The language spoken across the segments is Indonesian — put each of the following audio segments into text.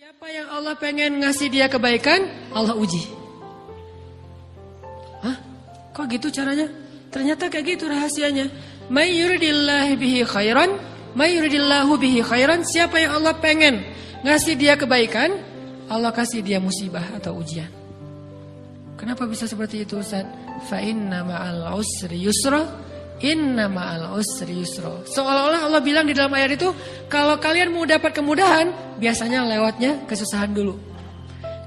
Siapa yang Allah pengen ngasih dia kebaikan, Allah uji. Hah? Kok gitu caranya? Ternyata kayak gitu rahasianya. May yuridillahu bihi khairan, siapa yang Allah pengen ngasih dia kebaikan, Allah kasih dia musibah atau ujian. Kenapa bisa seperti itu, Ustaz? Fa inna ma'al usri yusra. Inna ma'al usri yusra. Seolah-olah Allah bilang di dalam ayat itu, kalau kalian mau dapat kemudahan, biasanya lewatnya kesusahan dulu.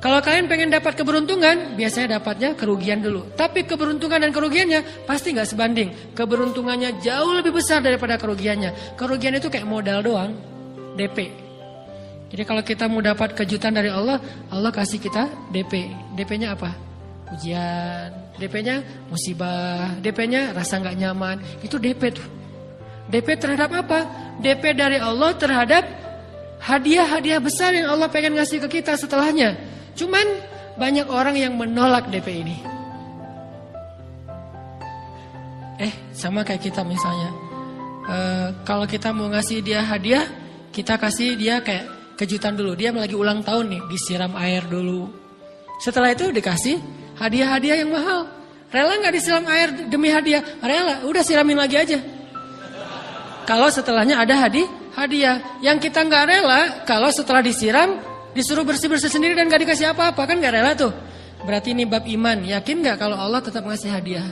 Kalau kalian pengen dapat keberuntungan, biasanya dapatnya kerugian dulu. Tapi keberuntungan dan kerugiannya pasti gak sebanding. Keberuntungannya jauh lebih besar daripada kerugiannya. Kerugian itu kayak modal doang, DP. Jadi kalau kita mau dapat kejutan dari Allah, Allah kasih kita DP. DP-nya apa? Ujian. DP-nya musibah, DP-nya rasa gak nyaman. Itu DP tuh. DP terhadap apa? DP dari Allah terhadap hadiah-hadiah besar yang Allah pengen ngasih ke kita setelahnya. Cuman banyak orang yang menolak DP ini. Sama kayak kita misalnya. Kalau kita mau ngasih dia hadiah, kita kasih dia kayak kejutan dulu. Dia lagi ulang tahun nih, disiram air dulu. Setelah itu dikasih hadiah-hadiah yang mahal. Rela gak disiram air demi hadiah? Rela, udah siramin lagi aja. Kalau setelahnya ada hadiah. Yang kita gak rela, kalau setelah disiram, disuruh bersih-bersih sendiri dan gak dikasih apa-apa. Kan gak rela tuh. Berarti ini bab iman. Yakin gak kalau Allah tetap ngasih hadiah?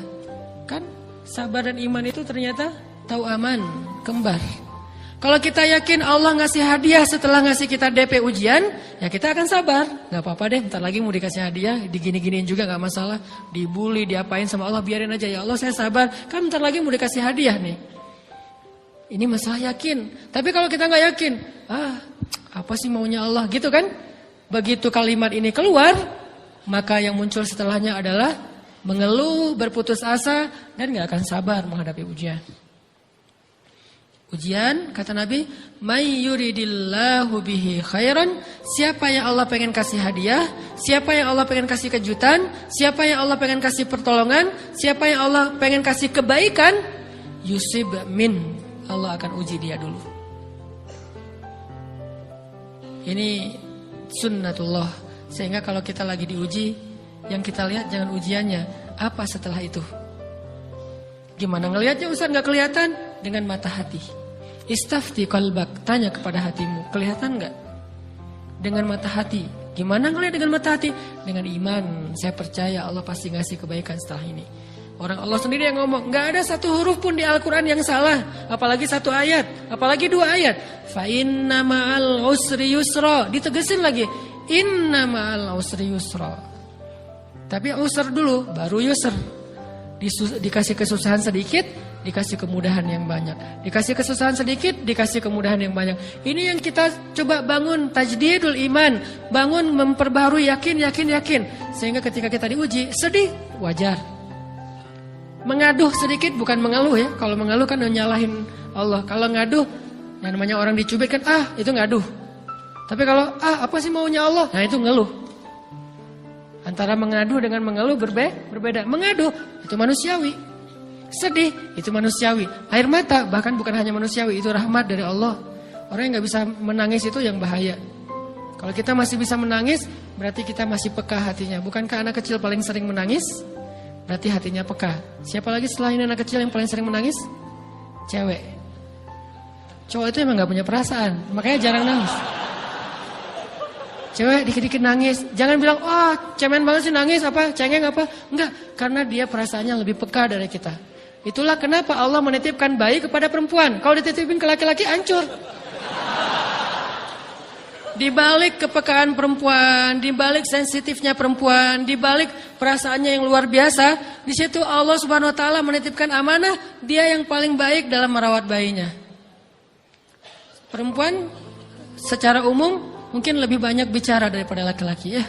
Kan sabar dan iman itu ternyata tahu aman, kembar. Kalau kita yakin Allah ngasih hadiah setelah ngasih kita DP ujian, ya kita akan sabar. Gak apa-apa deh, bentar lagi mau dikasih hadiah, digini-giniin juga gak masalah. Dibully, diapain sama Allah, biarin aja. Ya Allah saya sabar, kan bentar lagi mau dikasih hadiah nih. Ini masalah yakin. Tapi kalau kita gak yakin, apa sih maunya Allah gitu kan? Begitu kalimat ini keluar, maka yang muncul setelahnya adalah mengeluh, berputus asa, dan gak akan sabar menghadapi ujian. Ujian, kata Nabi, may yuridillahu bihi khairan, siapa yang Allah pengen kasih hadiah, siapa yang Allah pengen kasih kejutan, siapa yang Allah pengen kasih pertolongan, siapa yang Allah pengen kasih kebaikan, yusib min, Allah akan uji dia dulu. Ini sunnatullah. Sehingga kalau kita lagi diuji, yang kita lihat jangan ujiannya, apa setelah itu. Gimana ngelihatnya Ustaz gak kelihatan? Dengan mata hati. Istafti qalbak, tanya kepada hatimu, kelihatan enggak? Dengan mata hati. Gimana ngelihat dengan mata hati? Dengan iman, saya percaya Allah pasti ngasih kebaikan setelah ini. Orang Allah sendiri yang ngomong, enggak ada satu huruf pun di Al-Quran yang salah. Apalagi satu ayat, apalagi dua ayat. Fa inna ma'al usri yusra. Ditegesin lagi, inna ma'al usri yusra. Tapi usr dulu, baru yusr. Dikasih kesusahan sedikit, dikasih kemudahan yang banyak. Dikasih kesusahan sedikit, dikasih kemudahan yang banyak. Ini yang kita coba bangun tajdidul iman. Bangun memperbarui yakin. Sehingga ketika kita diuji, sedih, wajar. Mengaduh sedikit, bukan mengeluh ya. Kalau mengeluh kan nyalahin Allah. Kalau ngaduh, yang namanya orang dicubit kan, itu ngaduh. Tapi kalau, apa sih maunya Allah? Nah itu ngeluh. Antara mengadu dengan mengeluh berbeda. Mengadu, itu manusiawi. Sedih, itu manusiawi. Air mata, bahkan bukan hanya manusiawi, itu rahmat dari Allah. Orang yang gak bisa menangis itu yang bahaya. Kalau kita masih bisa menangis, berarti kita masih peka hatinya. Bukankah anak kecil paling sering menangis? Berarti hatinya peka. Siapa lagi selain anak kecil yang paling sering menangis? Cewek. Cowok itu emang gak punya perasaan, makanya jarang nangis. Cewek dikit-dikit nangis. Jangan bilang, cemen banget sih nangis, cengeng apa. Enggak, karena dia perasaannya lebih peka dari kita. Itulah kenapa Allah menitipkan bayi kepada perempuan. Kalau dititipin ke laki-laki, hancur. Di balik kepekaan perempuan, di balik sensitifnya perempuan, di balik perasaannya yang luar biasa, di situ Allah Subhanahu wa taala menitipkan amanah, dia yang paling baik dalam merawat bayinya. Perempuan secara umum mungkin lebih banyak bicara daripada laki-laki ya.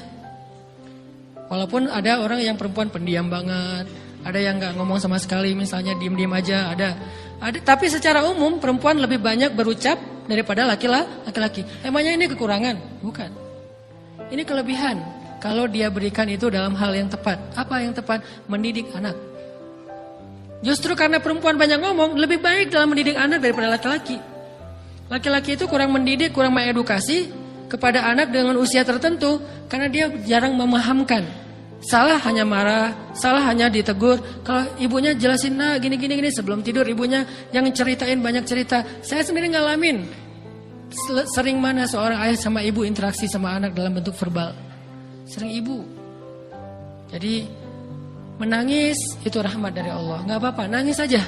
Walaupun ada orang yang perempuan pendiam banget, ada yang gak ngomong sama sekali, misalnya diem-diem aja, ada. Tapi secara umum perempuan lebih banyak berucap daripada laki-laki. Emangnya ini kekurangan? Bukan. Ini kelebihan. Kalau dia berikan itu dalam hal yang tepat. Apa yang tepat? Mendidik anak. Justru karena perempuan banyak ngomong, lebih baik dalam mendidik anak daripada laki-laki. Laki-laki itu kurang mendidik, kurang mengedukasi. kepada anak dengan usia tertentu karena dia jarang memahamkan. Salah hanya marah, salah hanya ditegur. Kalau ibunya jelasin, nah gini sebelum tidur ibunya yang ceritain banyak cerita. Saya sendiri ngalamin. Sering mana seorang ayah sama ibu interaksi sama anak dalam bentuk verbal. Sering ibu. Jadi menangis itu rahmat dari Allah. Gak apa-apa, nangis aja.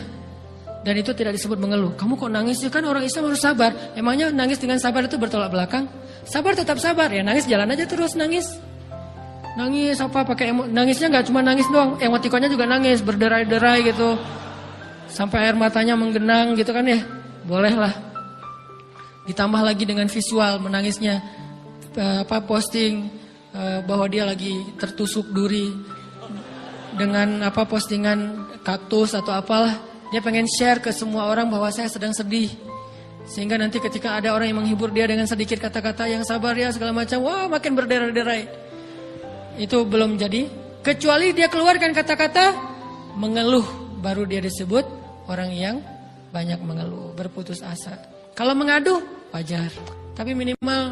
Dan itu tidak disebut mengeluh. Kamu kok nangis sih? Kan orang Islam harus sabar. Emangnya nangis dengan sabar itu bertolak belakang? Sabar tetap sabar. Ya nangis jalan aja terus nangis. Nangis apa pakai nangisnya nggak cuma nangis doang, emotikonnya juga nangis, berderai-derai gitu. Sampai air matanya menggenang gitu kan ya. Bolehlah. Ditambah lagi dengan visual menangisnya posting bahwa dia lagi tertusuk duri dengan postingan kaktus atau apalah. Dia pengen share ke semua orang bahwa saya sedang sedih. Sehingga nanti ketika ada orang yang menghibur dia dengan sedikit kata-kata yang sabar ya segala macam, wah makin berderai-derai. Itu belum jadi. Kecuali dia keluarkan kata-kata mengeluh, baru dia disebut orang yang banyak mengeluh, berputus asa. Kalau mengadu wajar. Tapi minimal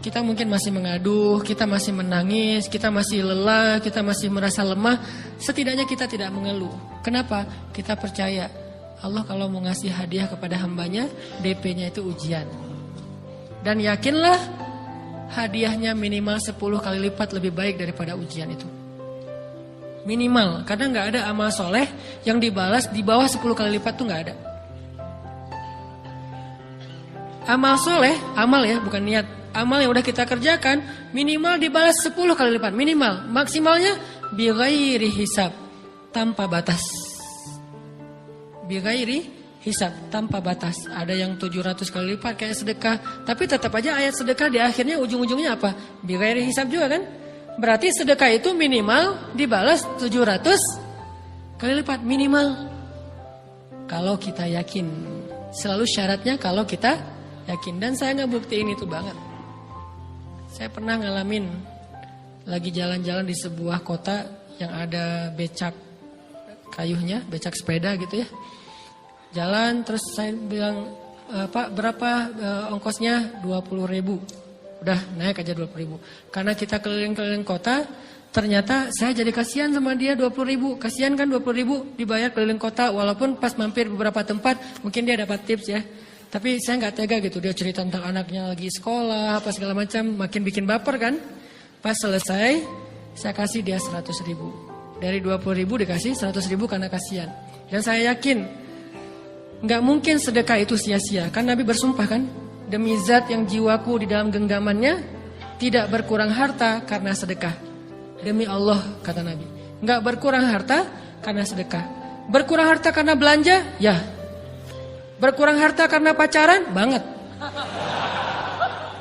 kita mungkin masih mengadu, kita masih menangis, kita masih lelah, kita masih merasa lemah. Setidaknya kita tidak mengeluh. Kenapa? Kita percaya Allah kalau mau ngasih hadiah kepada hambanya, DP-nya itu ujian. Dan yakinlah hadiahnya minimal 10 kali lipat lebih baik daripada ujian itu. Minimal, karena gak ada amal soleh yang dibalas di bawah 10 kali lipat tuh gak ada. Amal soleh, amal ya bukan niat. Amal yang udah kita kerjakan minimal dibalas 10 kali lipat. Minimal, maksimalnya bighairi hisab, tanpa batas. Bighairi hisab, tanpa batas. Ada yang 700 kali lipat kayak sedekah. Tapi tetap aja ayat sedekah di akhirnya ujung-ujungnya apa? Bighairi hisab juga kan? Berarti sedekah itu minimal dibalas 700 kali lipat. Minimal. Kalau kita yakin. Selalu syaratnya kalau kita yakin. Dan saya ngebuktiin itu banget. Saya pernah ngalamin lagi jalan-jalan di sebuah kota yang ada becak kayuhnya, becak sepeda gitu ya. Jalan terus saya bilang, Pak berapa ongkosnya? 20.000. Udah naik aja 20.000. Karena kita keliling-keliling kota, ternyata saya jadi kasihan sama dia 20.000. Kasihan kan 20.000 dibayar keliling kota. Walaupun pas mampir beberapa tempat mungkin dia dapat tips ya. Tapi saya gak tega gitu. Dia cerita tentang anaknya lagi sekolah apa segala macam. Makin bikin baper kan. Pas selesai saya kasih dia 100.000. Dari 20.000 dikasih 100.000 karena kasihan. Dan saya yakin gak mungkin sedekah itu sia-sia. Kan Nabi bersumpah kan, demi zat yang jiwaku di dalam genggamannya, tidak berkurang harta karena sedekah. Demi Allah kata Nabi, gak berkurang harta karena sedekah. Berkurang harta karena belanja? Ya. Berkurang harta karena pacaran? Banget.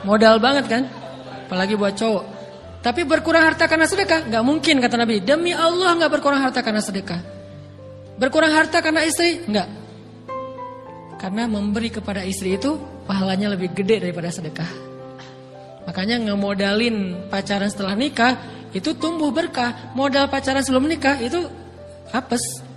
Modal banget kan. Apalagi buat cowok. Tapi berkurang harta karena sedekah? Gak mungkin kata Nabi. Demi Allah gak berkurang harta karena sedekah. Berkurang harta karena istri? Enggak. Karena memberi kepada istri itu pahalanya lebih gede daripada sedekah. Makanya ngemodalin pacaran setelah nikah itu tumbuh berkah. Modal pacaran sebelum nikah itu apes.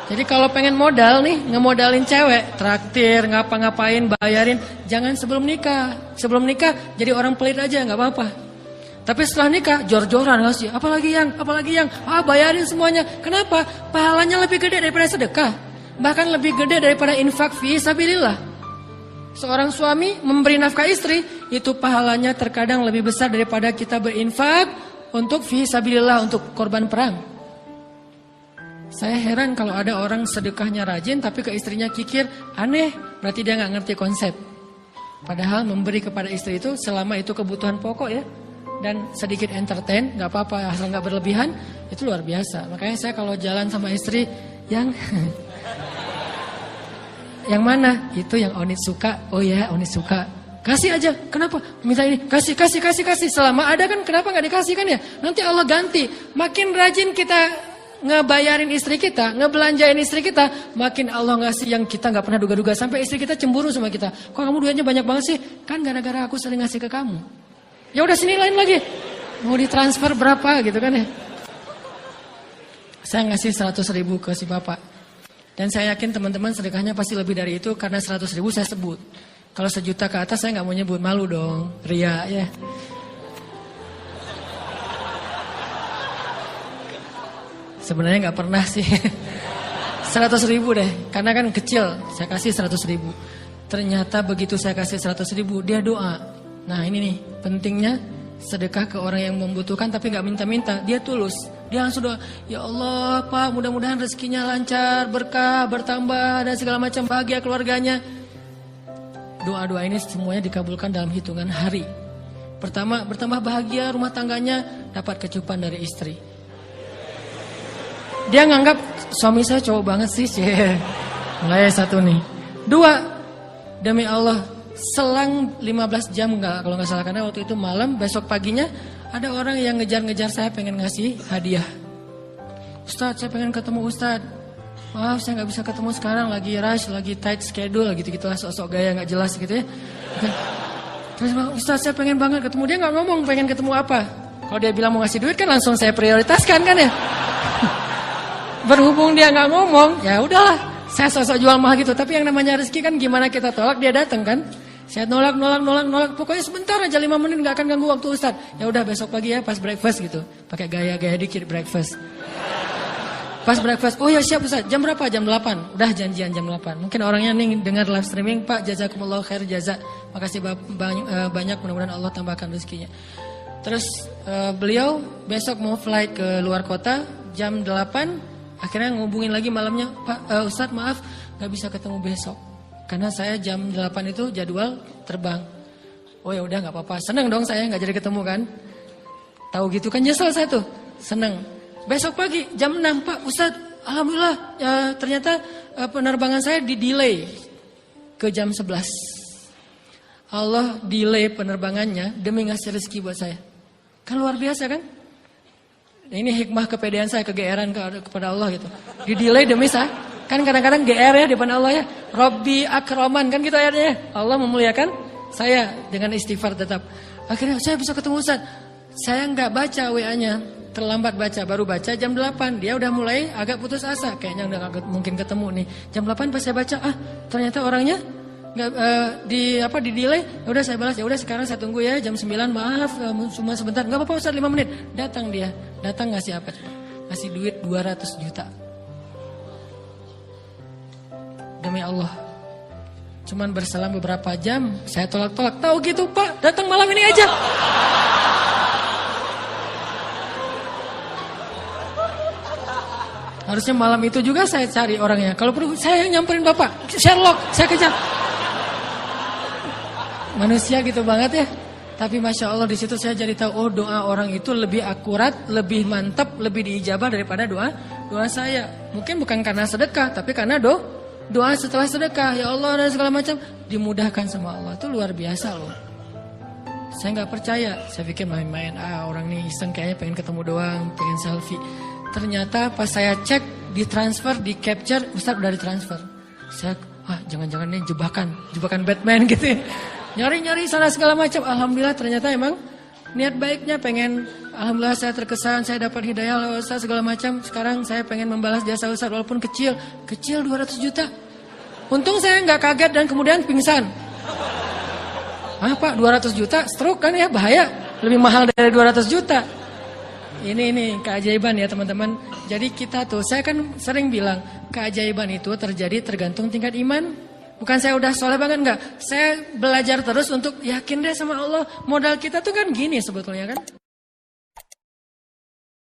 Jadi kalau pengen modal nih, ngemodalin cewek, traktir, ngapa-ngapain, bayarin, jangan sebelum nikah. Sebelum nikah jadi orang pelit aja, gak apa-apa. Tapi setelah nikah jor-joran ngasih, apalagi yang, bayarin semuanya. Kenapa? Pahalanya lebih gede daripada sedekah. Bahkan lebih gede daripada infak fi sabilillah. Seorang suami memberi nafkah istri, itu pahalanya terkadang lebih besar daripada kita berinfak untuk fi sabilillah, untuk korban perang. Saya heran kalau ada orang sedekahnya rajin tapi ke istrinya kikir, aneh, berarti dia gak ngerti konsep. Padahal memberi kepada istri itu selama itu kebutuhan pokok ya, dan sedikit entertain, gak apa-apa asal gak berlebihan, itu luar biasa. Makanya saya kalau jalan sama istri yang yang mana? Itu yang Onit suka. Oh ya, Onit suka. Kasih aja. Kenapa? Minta ini. Kasih. Selama ada kan kenapa gak dikasih kan ya? Nanti Allah ganti. Makin rajin kita ngebayarin istri kita, ngebelanjain istri kita, makin Allah ngasih yang kita gak pernah duga-duga. Sampai istri kita cemburu sama kita. Kok kamu duitnya banyak banget sih? Kan gara-gara aku sering ngasih ke kamu. Ya udah sini lain lagi. Mau ditransfer berapa gitu kan ya? Saya ngasih 100.000 ke si bapak. Dan saya yakin teman-teman sedekahnya pasti lebih dari itu karena 100.000 saya sebut. Kalau 1 juta ke atas saya nggak mau nyebut, malu dong, ria ya. Sebenarnya nggak pernah sih. 100 ribu deh, karena kan kecil, saya kasih 100 ribu. Ternyata begitu saya kasih 100 ribu, dia doa. Nah ini nih, pentingnya sedekah ke orang yang membutuhkan tapi gak minta-minta. Dia tulus, dia langsung doa, ya Allah Pak, mudah-mudahan rezekinya lancar, berkah, bertambah, dan segala macam, bahagia keluarganya. Doa-doa ini semuanya dikabulkan dalam hitungan hari. Pertama, bertambah bahagia rumah tangganya, dapat kecupan dari istri. Dia nganggap suami saya cowok banget sih. Mulai 1 nih. 2, demi Allah, selang 15 jam enggak, kalau nggak salah, karena waktu itu malam, besok paginya ada orang yang ngejar-ngejar saya pengen ngasih hadiah. Ustadz, saya pengen ketemu Ustadz. Maaf, saya nggak bisa ketemu sekarang, lagi rush, lagi tight schedule, gitu-gitulah, sok-sok gaya nggak jelas gitu ya. Terus Ustadz, saya pengen banget ketemu. Dia nggak ngomong pengen ketemu apa. Kalau dia bilang mau ngasih duit kan langsung saya prioritaskan kan ya. Berhubung dia nggak ngomong, ya udahlah, saya sosok jual mahal gitu. Tapi yang namanya rezeki kan gimana kita tolak, dia datang kan. Saya nolak. Pokoknya sebentar aja, 5 menit nggak akan ganggu waktu Ustadz. Ya udah besok pagi ya pas breakfast gitu. Pakai gaya-gaya dikit breakfast. Pas breakfast, oh ya siap Ustadz. Jam berapa? Jam 8. Udah janjian jam 8. Mungkin orangnya nih dengar live streaming, Pak jazakumullah khair jaza. Makasih banyak, mudah-mudahan Allah tambahkan rezekinya. Terus beliau besok mau flight ke luar kota jam 8. Akhirnya ngubungin lagi malamnya, Pak Ustadz maaf gak bisa ketemu besok. Karena saya jam 8 itu jadwal terbang. Oh ya udah gak apa-apa. Seneng dong saya gak jadi ketemu kan. Tahu gitu kan nyesel saya tuh. Seneng. Besok pagi jam 6, Pak Ustadz alhamdulillah ternyata penerbangan saya di-delay ke jam 11. Allah delay penerbangannya demi ngasih rezeki buat saya. Kan luar biasa kan. Ini hikmah kepedean saya, kegeeran kepada Allah gitu. Di-delay demi saya. Kan kadang-kadang GR ya di depan Allah ya. Robbi akroman kan gitu ayatnya. Allah memuliakan saya dengan istighfar tetap. Akhirnya saya bisa ketemu Ustaz. Saya nggak baca WA-nya. Terlambat baca, baru baca jam 8. Dia udah mulai agak putus asa. Kayaknya udah gak mungkin ketemu nih. Jam 8 pas saya baca, ternyata orangnya nggak di delay. Ya udah saya balas, ya udah sekarang saya tunggu ya jam 9. Maaf cuma sebentar. Nggak apa-apa Ustaz, 5 menit. Datang dia. Datang ngasih apa? Ngasih duit 200 juta. Demi Allah. Cuman berselang beberapa jam, saya tolak-tolak. Tahu gitu Pak, datang malam ini aja. Harusnya malam itu juga saya cari orangnya. Kalau perlu saya yang nyamperin Bapak. Sherlock, saya kejar. Manusia gitu banget ya. Tapi Masya Allah di situ saya jadi tahu, oh doa orang itu lebih akurat, lebih mantap, lebih diijabah daripada doa saya. Mungkin bukan karena sedekah, tapi karena doa setelah sedekah. Ya Allah dan segala macam dimudahkan sama Allah. Itu luar biasa loh. Saya nggak percaya. Saya pikir main-main. Orang ini iseng kayaknya pengen ketemu doang, pengen selfie. Ternyata pas saya cek, ditransfer, di capture, Ustaz udah ditransfer. Saya, jangan-jangan ini jebakan Batman gitu ya. Nyari-nyari sana segala macam. Alhamdulillah ternyata emang niat baiknya pengen, alhamdulillah saya terkesan, saya dapat hidayah oleh Ustaz segala macam. Sekarang saya pengen membalas jasa Ustaz walaupun kecil 200 juta. Untung saya nggak kaget dan kemudian pingsan. Pak 200 juta stroke kan ya, bahaya. Lebih mahal dari 200 juta. Ini keajaiban ya teman-teman. Jadi kita tuh, saya kan sering bilang keajaiban itu terjadi tergantung tingkat iman. Bukan saya udah soleh banget, enggak. Saya belajar terus untuk yakin deh sama Allah. Modal kita tuh kan gini sebetulnya kan.